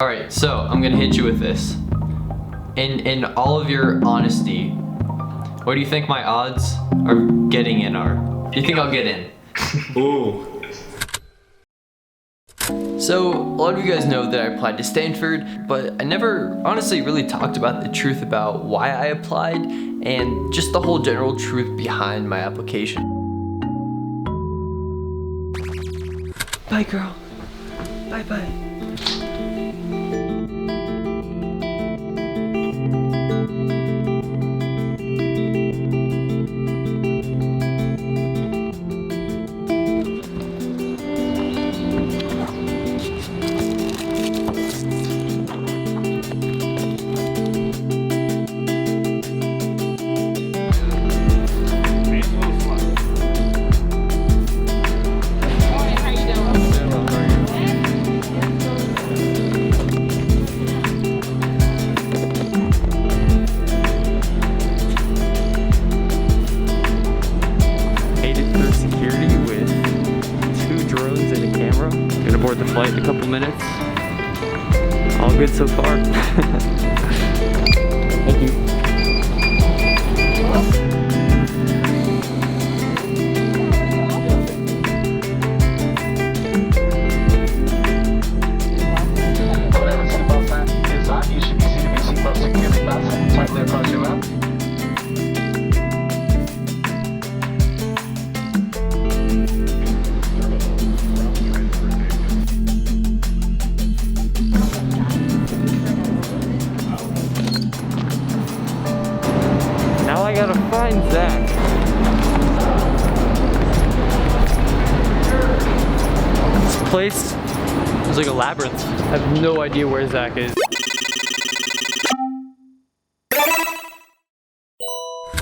Alright, so I'm gonna hit you with this. In all of your honesty, what do you think my odds of getting in are? Do you think I'll get in? Ooh. So, a lot of you guys know that I applied to Stanford, but I never honestly really talked about the truth about why I applied and just the whole general truth behind my application. Bye, girl. Bye-bye. Board the flight in a couple minutes. All good so far. Thank you. You should be seated with seatbelt securely fastened tightly across your lap. Now I gotta find Zach. This place is like a labyrinth. I have no idea where Zach is.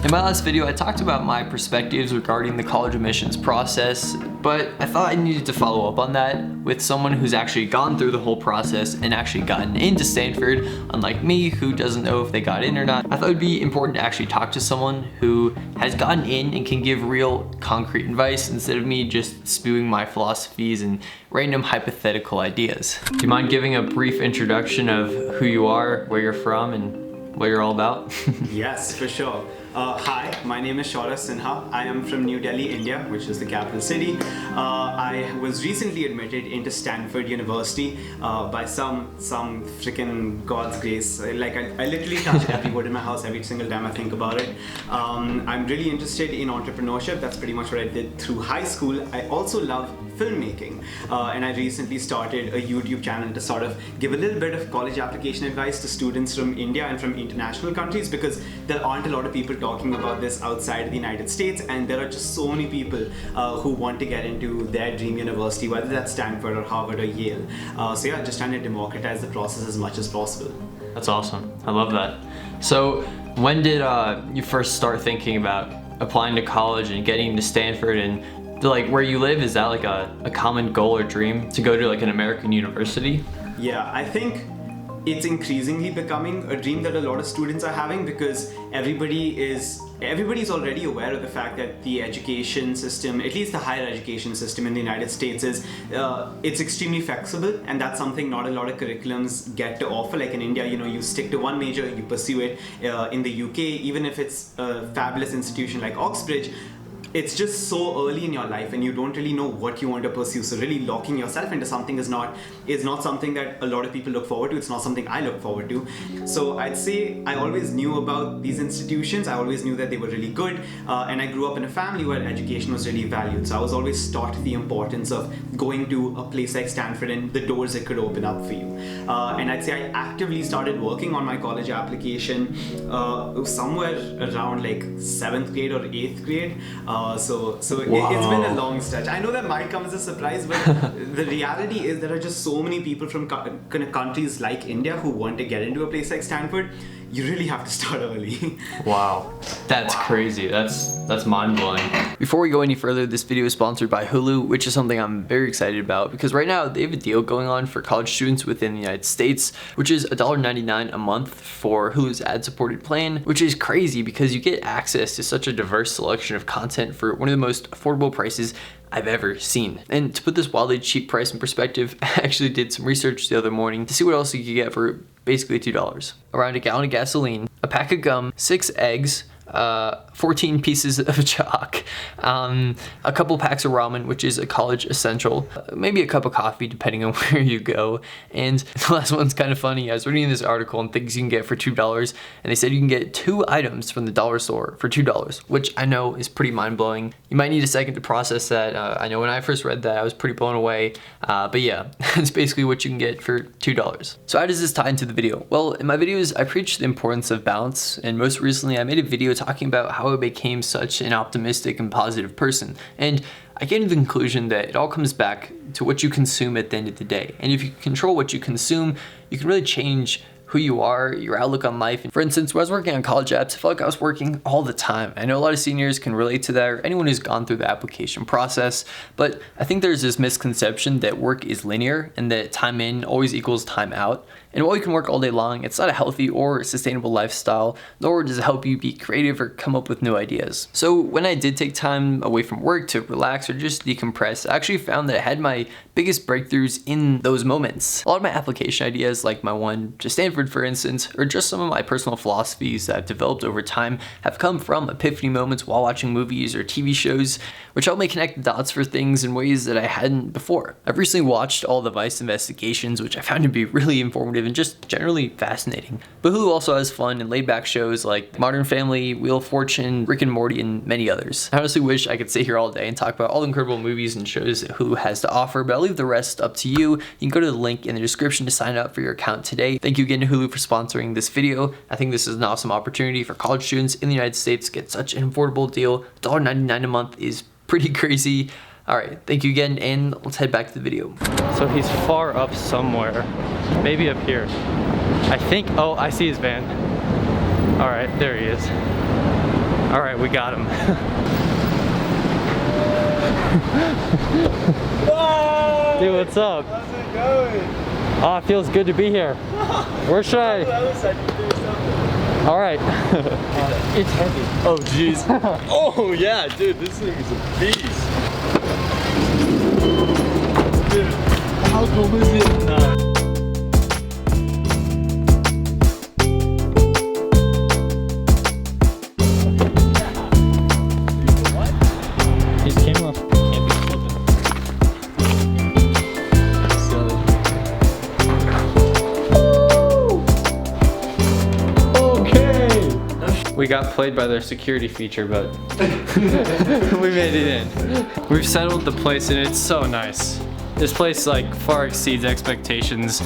In my last video, I talked about my perspectives regarding the college admissions process, but I thought I needed to follow up on that with someone who's actually gone through the whole process and actually gotten into Stanford, unlike me, who doesn't know if they got in or not. I thought it'd be important to actually talk to someone who has gotten in and can give real concrete advice instead of me just spewing my philosophies and random hypothetical ideas. Do you mind giving a brief introduction of who you are, where you're from, and what you're all about? Yes, for sure. Hi, my name is Shaurya Sinha. I am from New Delhi, India, which is the capital city. I was recently admitted into Stanford University by some freaking God's grace. Like I literally touch every wood in my house every single time I think about it. I'm really interested in entrepreneurship. That's pretty much what I did through high school. I also love filmmaking, and I recently started a YouTube channel to sort of give a little bit of college application advice to students from India and from international countries, because there aren't a lot of people talking about this outside the United States, and there are just so many people who want to get into their dream university, whether that's Stanford or Harvard or Yale. So yeah, just trying to democratize the process as much as possible. That's awesome. I love that. So when did you first start thinking about applying to college and getting into Stanford? And like where you live, is that like a common goal or dream to go to like an American university? Yeah, I think it's increasingly becoming a dream that a lot of students are having, because everybody's already aware of the fact that the education system, at least the higher education system in the United States, is it's extremely flexible, and that's something not a lot of curriculums get to offer. Like in India, you know, you stick to one major, you pursue it. In the UK, even if it's a fabulous institution like Oxbridge, it's just so early in your life and you don't really know what you want to pursue. So really locking yourself into something is not something that a lot of people look forward to. It's not something I look forward to. So I'd say I always knew about these institutions. I always knew that they were really good, and I grew up in a family where education was really valued. So I was always taught the importance of going to a place like Stanford and the doors it could open up for you. And I'd say I actively started working on my college application somewhere around like 7th grade or 8th grade. So it's been a long stretch. I know that might come as a surprise, but the reality is there are just so many people from countries like India who want to get into a place like Stanford. You really have to start early. Wow, that's crazy. That's mind-blowing. Before we go any further, this video is sponsored by Hulu, which is something I'm very excited about because right now they have a deal going on for college students within the United States, which is $1.99 a month for Hulu's ad-supported plan, which is crazy because you get access to such a diverse selection of content for one of the most affordable prices I've ever seen. And to put this wildly cheap price in perspective, I actually did some research the other morning to see what else you could get for basically $2. Around a gallon of gasoline, a pack of gum, 6 eggs, 14 pieces of chalk, a couple packs of ramen, which is a college essential, maybe a cup of coffee depending on where you go. And the last one's kind of funny. I was reading this article on things you can get for $2, and they said you can get 2 items from the dollar store for $2, which I know is pretty mind-blowing. You might need a second to process that. I know when I first read that I was pretty blown away, but yeah, it's basically what you can get for $2. So how does this tie into the video? Well, in my videos I preach the importance of balance, and most recently I made a video talking about how I became such an optimistic and positive person. And I came to the conclusion that it all comes back to what you consume at the end of the day. And if you control what you consume, you can really change who you are, your outlook on life. For instance, when I was working on college apps, I felt like I was working all the time. I know a lot of seniors can relate to that, or anyone who's gone through the application process, but I think there's this misconception that work is linear and that time in always equals time out. And while you can work all day long, it's not a healthy or sustainable lifestyle, nor does it help you be creative or come up with new ideas. So when I did take time away from work to relax or just decompress, I actually found that I had my biggest breakthroughs in those moments. A lot of my application ideas, like my one to Stanford for instance, or just some of my personal philosophies that I've developed over time, have come from epiphany moments while watching movies or TV shows, which helped me connect the dots for things in ways that I hadn't before. I've recently watched all the Vice investigations, which I found to be really informative and just generally fascinating. But Hulu also has fun and laid-back shows like Modern Family, Wheel of Fortune, Rick and Morty, and many others. I honestly wish I could sit here all day and talk about all the incredible movies and shows that Hulu has to offer, but I'll leave the rest up to you. You can go to the link in the description to sign up for your account today. Thank you again to Hulu for sponsoring this video. I think this is an awesome opportunity for college students in the United States to get such an affordable deal. $1.99 a month is pretty crazy. Alright, thank you again, and let's head back to the video. So he's far up somewhere. Maybe up here. I think, oh, I see his van. Alright, there he is. Alright, we got him. Dude, what's up? How's it going? Oh, it feels good to be here. Where should I? Alright. It's heavy. Oh, jeez. Oh, yeah, dude, this thing is a beast. Dude, how cool is it? His camera can't be flipping. Okay. We got played by their security feature, but we made it in. We've settled the place and it's so nice. This place like far exceeds expectations.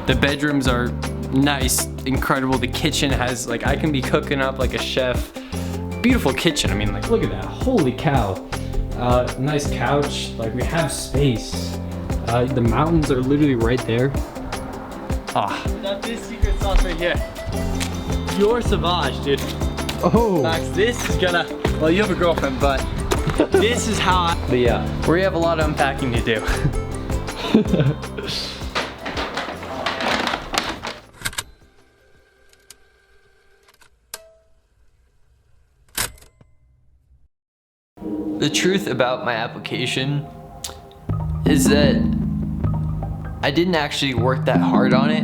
The bedrooms are nice, incredible. The kitchen has like, I can be cooking up like a chef. Beautiful kitchen. I mean, like, look at that. Holy cow. Nice couch. Like, we have space. The mountains are literally right there. Ah. Got this secret sauce right here. Pure Sauvage, dude. Oh. Max, this is gonna, well, you have a girlfriend, but this is how I... But yeah, we have a lot of unpacking to do. The truth about my application is that I didn't actually work that hard on it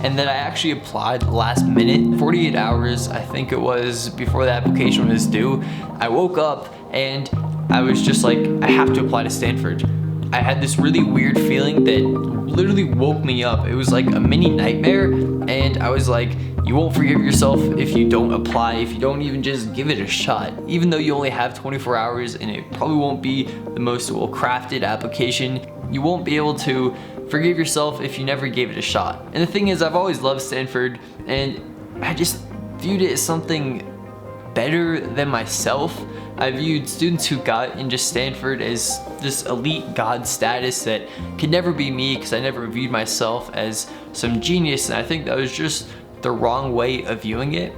and that I actually applied last minute, 48 hours I think it was before the application was due. I woke up and I was just like, I have to apply to Stanford. I had this really weird feeling that literally woke me up. It was like a mini nightmare, and I was like, you won't forgive yourself if you don't apply, if you don't even just give it a shot. Even though you only have 24 hours and it probably won't be the most well-crafted application, you won't be able to forgive yourself if you never gave it a shot. And the thing is, I've always loved Stanford, and I just viewed it as something better than myself. I viewed students who got into Stanford as this elite god status that could never be me, because I never viewed myself as some genius, and I think that was just the wrong way of viewing it.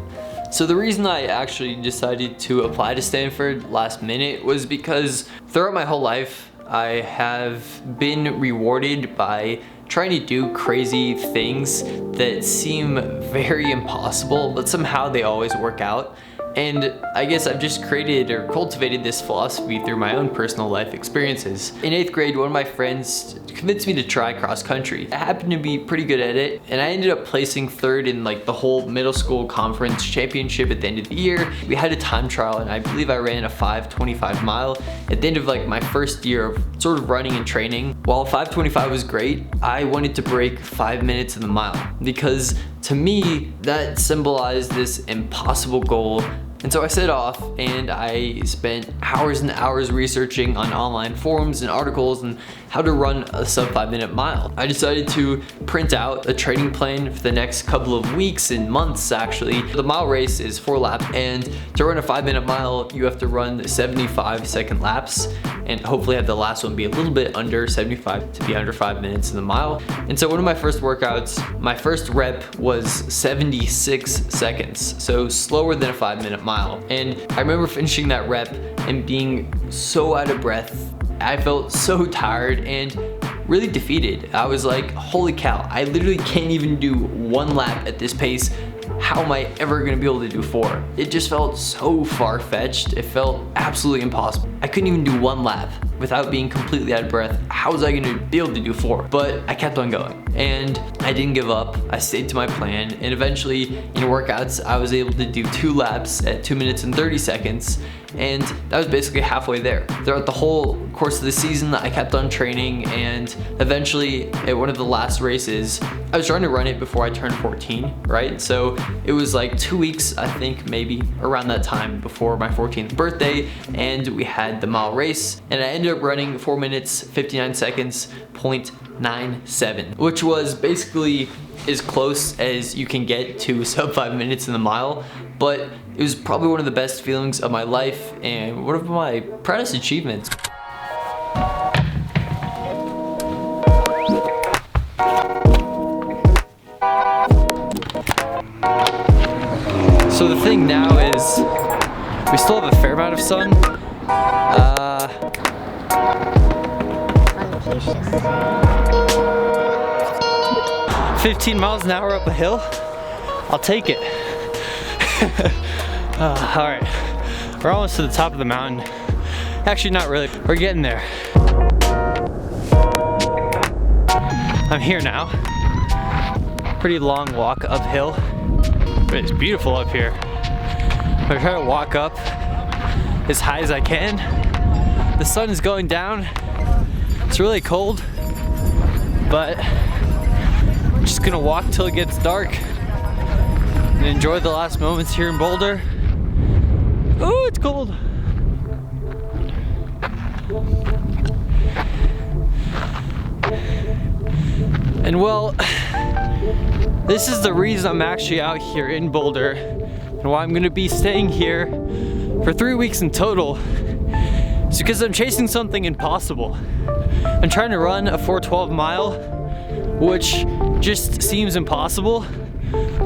So the reason I actually decided to apply to Stanford last minute was because throughout my whole life I have been rewarded by trying to do crazy things that seem very impossible, but somehow they always work out. And I guess I've just created or cultivated this philosophy through my own personal life experiences. In 8th grade, one of my friends convinced me to try cross country. I happened to be pretty good at it, and I ended up placing 3rd in like the whole middle school conference championship at the end of the year. We had a time trial, and I believe I ran a 5:25 mile at the end of like my first year of sort of running and training. While 5:25 was great, I wanted to break 5 minutes in the mile because to me, that symbolized this impossible goal. And so I set off and I spent hours and hours researching on online forums and articles and how to run a sub 5 minute mile. I decided to print out a training plan for the next couple of weeks and months actually. The mile race is 4 laps, and to run a 5 minute mile, you have to run 75-second laps and hopefully have the last one be a little bit under 75 to be under 5 minutes in the mile. And so one of my first workouts, my first rep was 76 seconds, so slower than a 5 minute mile. And I remember finishing that rep and being so out of breath. I felt so tired and really defeated. I was like, holy cow, I literally can't even do 1 lap at this pace. How am I ever gonna be able to do 4? It just felt so far-fetched. It felt absolutely impossible. I couldn't even do 1 lap without being completely out of breath. How was I gonna be able to do 4? But I kept on going and I didn't give up. I stayed to my plan, and eventually in workouts, I was able to do 2 laps at 2 minutes and 30 seconds. And that was basically halfway there. Throughout the whole course of the season, I kept on training, and eventually at one of the last races, I was trying to run it before I turned 14, right? So it was like 2 weeks, I think maybe around that time before my 14th birthday, and we had the mile race, and I ended up running 4 minutes, 59 seconds, 0.97, which was basically as close as you can get to sub 5 minutes in the mile, but it was probably one of the best feelings of my life and one of my proudest achievements. So the thing now is, we still have a fair amount of sun. 15 miles an hour up a hill, I'll take it. All right, we're almost to the top of the mountain. Actually, not really, we're getting there. I'm here now. Pretty long walk uphill, but it's beautiful up here. I'm gonna try to walk up as high as I can. The sun is going down. It's really cold, but I'm just gonna walk till it gets dark and enjoy the last moments here in Boulder. Oh, it's cold. And well, this is the reason I'm actually out here in Boulder and why I'm gonna be staying here for 3 weeks in total. It's because I'm chasing something impossible. I'm trying to run a 4:12 mile, which just seems impossible.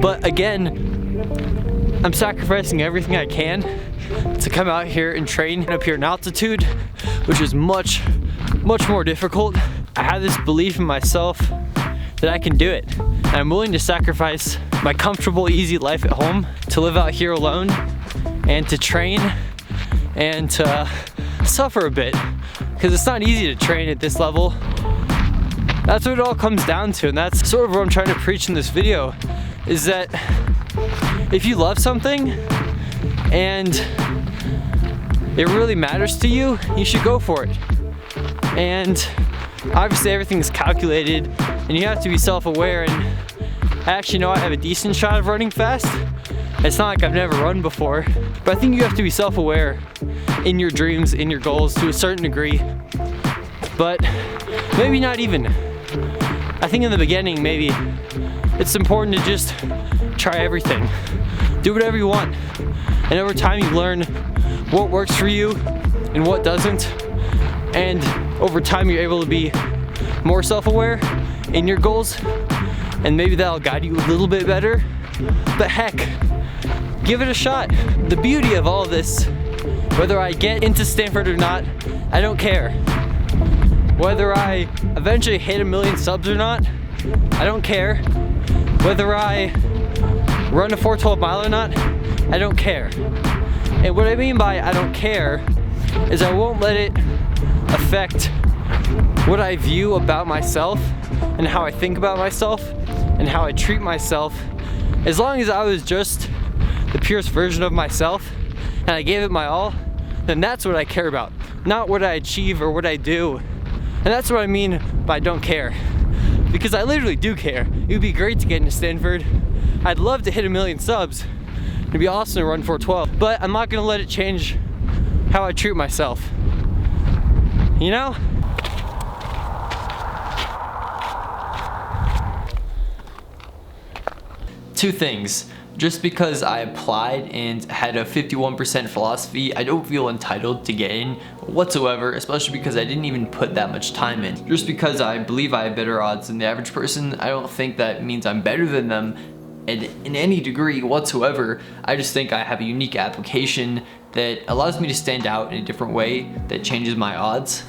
But again, I'm sacrificing everything I can to come out here and train up here in altitude, which is much more difficult. I have this belief in myself that I can do it. And I'm willing to sacrifice my comfortable, easy life at home to live out here alone and to train and to suffer a bit, because it's not easy to train at this level. That's what it all comes down to, and that's sort of what I'm trying to preach in this video, is that if you love something and it really matters to you, you should go for it. And obviously everything's calculated and you have to be self-aware, and I actually know I have a decent shot of running fast. It's not like I've never run before, but I think you have to be self-aware in your dreams, in your goals to a certain degree, but maybe not even. I think in the beginning, maybe it's important to just try everything. Do whatever you want. And over time you learn what works for you and what doesn't. And over time you're able to be more self-aware in your goals, and maybe that'll guide you a little bit better. But heck, give it a shot. The beauty of all this, whether I get into Stanford or not, I don't care. Whether I eventually hit 1 million subs or not, I don't care. Whether I run a 4:12 mile or not, I don't care. And what I mean by I don't care is I won't let it affect what I view about myself and how I think about myself and how I treat myself. As long as I was just the purest version of myself and I gave it my all, then that's what I care about, not what I achieve or what I do. And that's what I mean by don't care. Because I literally do care. It would be great to get into Stanford. I'd love to hit 1 million subs. It'd be awesome to run 412. But I'm not gonna let it change how I treat myself. You know? Two things. Just because I applied and had a 51% philosophy, I don't feel entitled to get in whatsoever, especially because I didn't even put that much time in. Just because I believe I have better odds than the average person, I don't think that means I'm better than them in any degree whatsoever. I just think I have a unique application that allows me to stand out in a different way that changes my odds.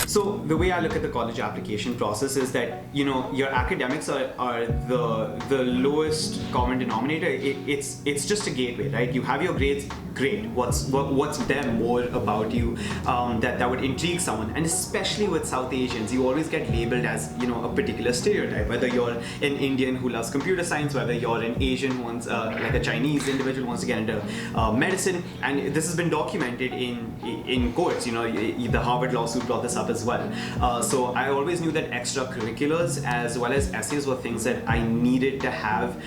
So the way I look at the college application process is that, you know, your academics are the lowest common denominator. It's just a gateway, right? You have your grades, great. What's there more about you that would intrigue someone? And especially with South Asians, you always get labeled as, you know, a particular stereotype. Whether you're an Indian who loves computer science, whether you're an Asian who wants, like a Chinese individual who wants to get into medicine, and this has been documented in courts. You know, the Harvard lawsuit brought this up as well. So I always knew that extracurriculars as well as essays were things that I needed to have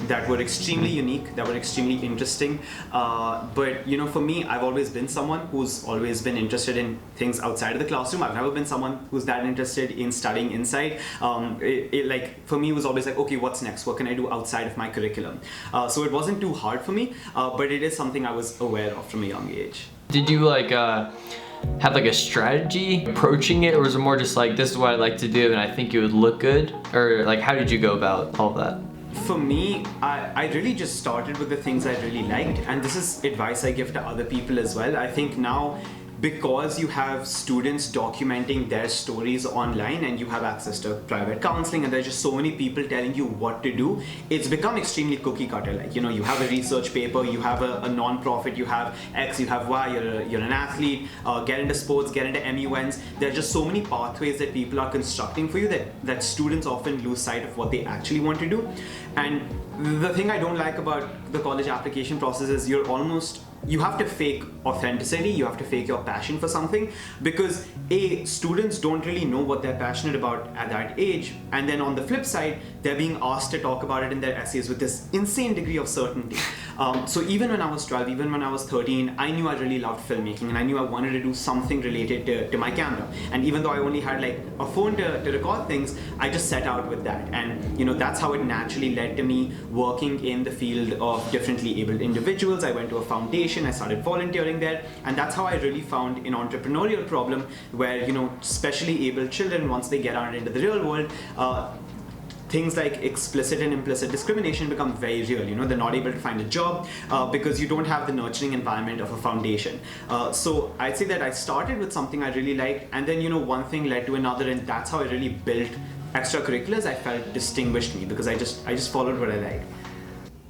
that were extremely unique, that were extremely interesting. But you know, for me, I've always been someone who's always been interested in things outside of the classroom. I've never been someone who's that interested in studying inside. Like for me, it was always like, okay, what's next? What can I do outside of my curriculum? So it wasn't too hard for me, but it is something I was aware of from a young age. Did you like have like a strategy approaching it, or was it more just like, this is what I like to do and I think it would look good? Or like, how did you go about all of that? For me, I really just started with the things I really liked, and this is advice I give to other people as well. I think now, because you have students documenting their stories online and you have access to private counseling and there's just so many people telling you what to do, it's become extremely cookie cutter. Like, you know, you have a research paper, you have a non-profit, you have X, you have Y, you're an athlete, get into sports, get into MUNs. There are just so many pathways that people are constructing for you that students often lose sight of what they actually want to do. And the thing I don't like about the college application process is you have to fake authenticity, you have to fake your passion for something, because students don't really know what they're passionate about at that age, and then on the flip side, they're being asked to talk about it in their essays with this insane degree of certainty. So even when I was 12, even when I was 13, I knew I really loved filmmaking and I knew I wanted to do something related to my camera. And even though I only had like a phone to record things, I just set out with that. And you know, that's how it naturally led to me working in the field of differently abled individuals. I went to a foundation, I started volunteering there, and that's how I really found an entrepreneurial problem where, you know, specially abled children, once they get out into the real world, things like explicit and implicit discrimination become very real. You know, they're not able to find a job because you don't have the nurturing environment of a foundation. So I'd say that I started with something I really liked, and then, you know, one thing led to another, and that's how I really built extracurriculars I felt distinguished me, because I just followed what I liked.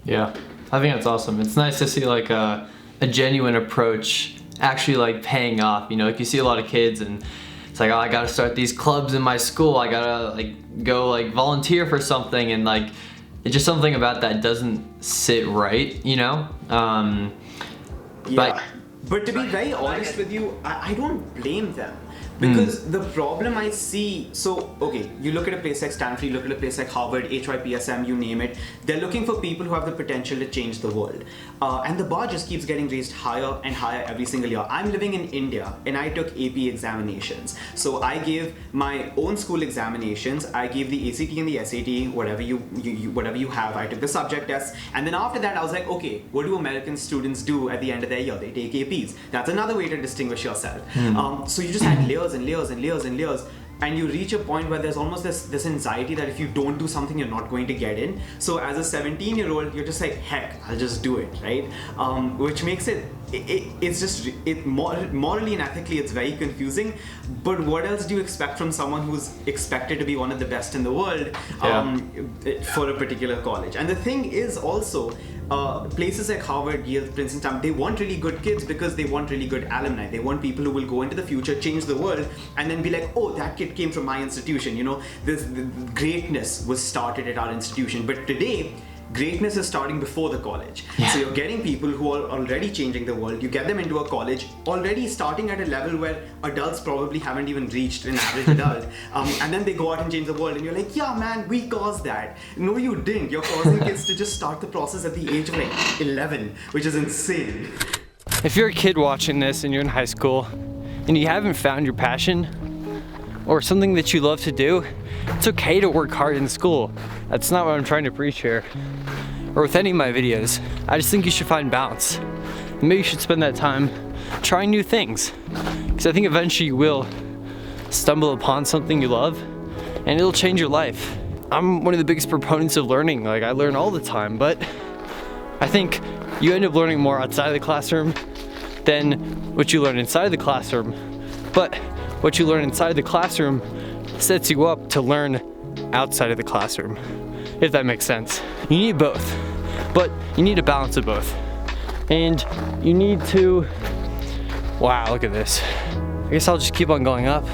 Yeah, I think that's awesome. It's nice to see like a genuine approach actually like paying off. You know, like you see a lot of kids and it's like, oh, I gotta start these clubs in my school, I gotta like go like volunteer for something, and like it's just something about that doesn't sit right, you know? But to be very honest with you, I don't blame them. Because the problem I see, so okay, you look at a place like Stanford, you look at a place like Harvard, HYPSM, you name it, they're looking for people who have the potential to change the world. And the bar just keeps getting raised higher and higher every single year. I'm living in India and I took AP examinations. So I gave my own school examinations, I gave the ACT and the SAT, whatever you have, I took the subject tests, and then after that I was like, okay, what do American students do at the end of their year? They take APs. That's another way to distinguish yourself. So you just had layers and layers and layers and layers. and you reach a point where there's almost this anxiety that if you don't do something, you're not going to get in. So as a 17-year-old, you're just like, heck, I'll just do it, right? Which makes it's just morally and ethically, it's very confusing. But what else do you expect from someone who's expected to be one of the best in the world for a particular college? And the thing is also, places like Harvard, Yale, Princeton, Stanford, they want really good kids because they want really good alumni. They want people who will go into the future, change the world, and then be like, oh, that kid came from my institution. You know, the greatness was started at our institution. But today, greatness is starting before the college. So you're getting people who are already changing the world. You get them into a college already starting at a level where adults probably haven't even reached, an average adult. And then they go out and change the world, and you're like, yeah, man, we caused that. No, you didn't. You're causing kids to just start the process at the age of like 11, which is insane. If you're a kid watching this and you're in high school and you haven't found your passion or something that you love to do, it's okay to work hard in school. That's not what I'm trying to preach here, or with any of my videos. I just think you should find balance. Maybe you should spend that time trying new things, because I think eventually you will stumble upon something you love and it'll change your life. I'm one of the biggest proponents of learning. Like, I learn all the time, but I think you end up learning more outside of the classroom than what you learn inside the classroom. But what you learn inside the classroom sets you up to learn outside of the classroom, if that makes sense. You need both, but you need a balance of both. And you need to, wow, look at this. I guess I'll just keep on going up.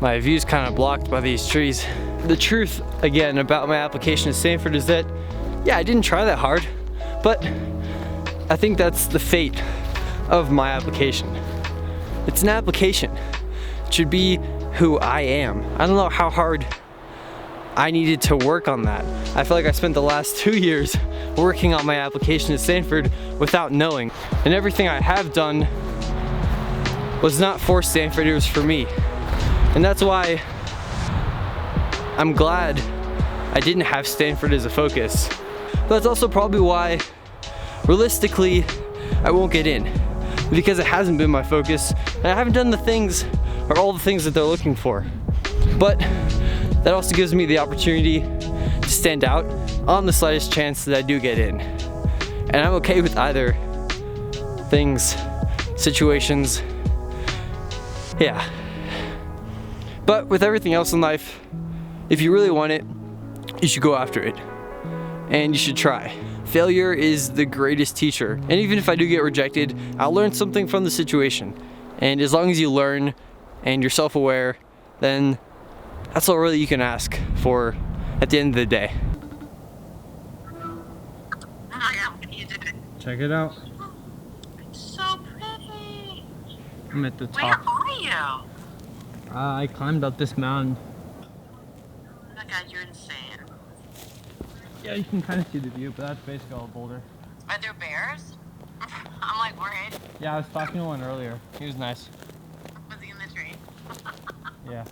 My view's kind of blocked by these trees. The truth, again, about my application to Stanford is that, yeah, I didn't try that hard, but I think that's the fate of my application. It's an application. It should be who I am. I don't know how hard I needed to work on that. I feel like I spent the last 2 years working on my application to Stanford without knowing. And everything I have done was not for Stanford, it was for me. And that's why I'm glad I didn't have Stanford as a focus. But that's also probably why, realistically, I won't get in. Because it hasn't been my focus, and I haven't done the things, or all the things that they're looking for. But that also gives me the opportunity to stand out on the slightest chance that I do get in. And I'm okay with either things, situations, yeah. But with everything else in life, if you really want it, you should go after it. And you should try. Failure is the greatest teacher. And even if I do get rejected, I'll learn something from the situation. And as long as you learn and you're self-aware, then that's all really you can ask for at the end of the day. Check it out. It's so pretty. I'm at the top. Where are you? I climbed up this mountain. Oh my god, you're insane. Yeah, you can kind of see the view, but that's basically all boulder. Are there bears? I'm like worried. Yeah, I was talking to one earlier. He was nice. Was he in the tree? Yeah.